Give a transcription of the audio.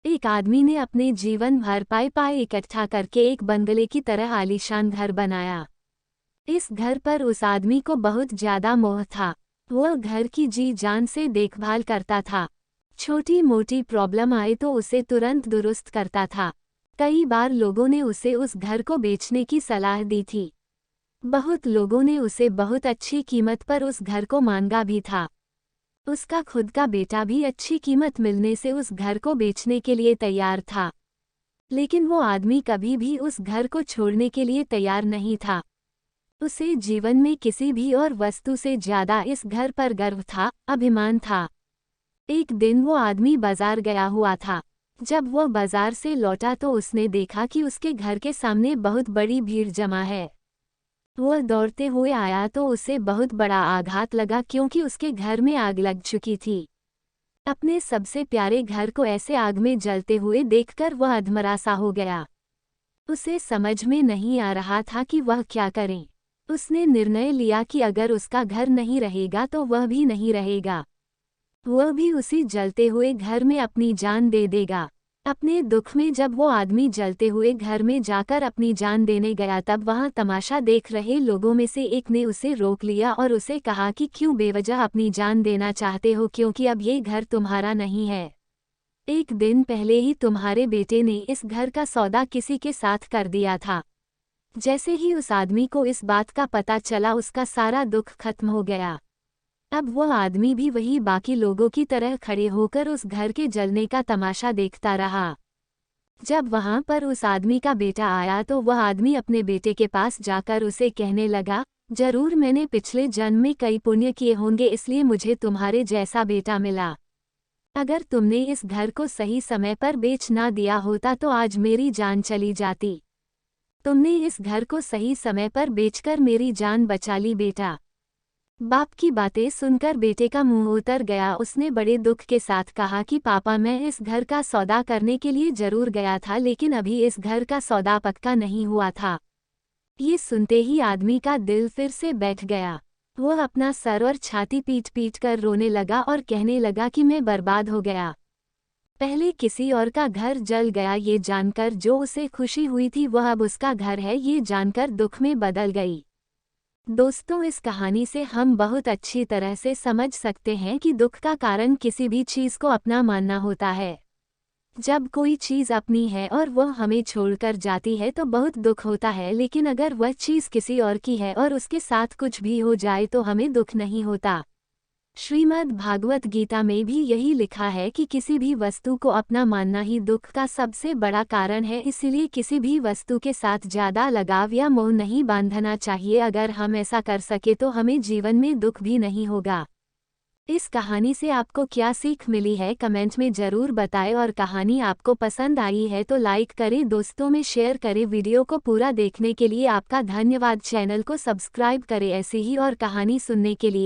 एक आदमी ने अपने जीवन भर पाए पाए इकट्ठा करके एक बंगले की तरह आलीशान घर बनाया। इस घर पर उस आदमी को बहुत ज्यादा मोह था। वह घर की जी जान से देखभाल करता था। छोटी मोटी प्रॉब्लम आए तो उसे तुरंत दुरुस्त करता था। कई बार लोगों ने उसे उस घर को बेचने की सलाह दी थी। बहुत लोगों ने उसे बहुत अच्छी कीमत पर उस घर को मांगा भी था। उसका खुद का बेटा भी अच्छी कीमत मिलने से उस घर को बेचने के लिए तैयार था। लेकिन वो आदमी कभी भी उस घर को छोड़ने के लिए तैयार नहीं था। उसे जीवन में किसी भी और वस्तु से ज्यादा इस घर पर गर्व था, अभिमान था। एक दिन वो आदमी बाजार गया हुआ था। जब वो बाजार से लौटा तो उसने देखा कि उसके घर के सामने बहुत बड़ी भीड़ जमा है। वह दौड़ते हुए आया तो उसे बहुत बड़ा आघात लगा क्योंकि उसके घर में आग लग चुकी थी। अपने सबसे प्यारे घर को ऐसे आग में जलते हुए देखकर वह अधमरा सा हो गया। उसे समझ में नहीं आ रहा था कि वह क्या करे। उसने निर्णय लिया कि अगर उसका घर नहीं रहेगा तो वह भी नहीं रहेगा। वह भी उसी जलते हुए घर में अपनी जान दे देगा। अपने दुख में जब वो आदमी जलते हुए घर में जाकर अपनी जान देने गया तब वहां तमाशा देख रहे लोगों में से एक ने उसे रोक लिया और उसे कहा कि क्यों बेवजह अपनी जान देना चाहते हो, क्योंकि अब ये घर तुम्हारा नहीं है। एक दिन पहले ही तुम्हारे बेटे ने इस घर का सौदा किसी के साथ कर दिया था। जैसे ही उस आदमी को इस बात का पता चला उसका सारा दुख खत्म हो गया। अब वह आदमी भी वही बाकी लोगों की तरह खड़े होकर उस घर के जलने का तमाशा देखता रहा। जब वहां पर उस आदमी का बेटा आया तो वह आदमी अपने बेटे के पास जाकर उसे कहने लगा, जरूर मैंने पिछले जन्म में कई पुण्य किए होंगे इसलिए मुझे तुम्हारे जैसा बेटा मिला। अगर तुमने इस घर को सही समय पर बेच ना दिया होता तो आज मेरी जान चली जाती। तुमने इस घर को सही समय पर बेचकर मेरी जान बचा ली बेटा। बाप की बातें सुनकर बेटे का मुंह उतर गया। उसने बड़े दुख के साथ कहा कि पापा, मैं इस घर का सौदा करने के लिए जरूर गया था लेकिन अभी इस घर का सौदा पक्का नहीं हुआ था। ये सुनते ही आदमी का दिल फिर से बैठ गया। वह अपना सर और छाती पीट पीट कर रोने लगा और कहने लगा कि मैं बर्बाद हो गया। पहले किसी और का घर जल गया ये जानकर जो उसे खुशी हुई थी वह अब उसका घर है ये जानकर दुख में बदल गई। दोस्तों, इस कहानी से हम बहुत अच्छी तरह से समझ सकते हैं कि दुख का कारण किसी भी चीज़ को अपना मानना होता है। जब कोई चीज़ अपनी है और वह हमें छोड़कर जाती है तो बहुत दुख होता है, लेकिन अगर वह चीज़ किसी और की है और उसके साथ कुछ भी हो जाए तो हमें दुख नहीं होता। श्रीमद् भागवत गीता में भी यही लिखा है कि किसी भी वस्तु को अपना मानना ही दुख का सबसे बड़ा कारण है, इसीलिए किसी भी वस्तु के साथ ज़्यादा लगाव या मोह नहीं बांधना चाहिए। अगर हम ऐसा कर सके तो हमें जीवन में दुख भी नहीं होगा। इस कहानी से आपको क्या सीख मिली है कमेंट में ज़रूर बताएं और कहानी आपको पसंद आई है तो लाइक करें, दोस्तों में शेयर करें। वीडियो को पूरा देखने के लिए आपका धन्यवाद। चैनल को सब्सक्राइब करें ऐसी ही और कहानी सुनने के लिए।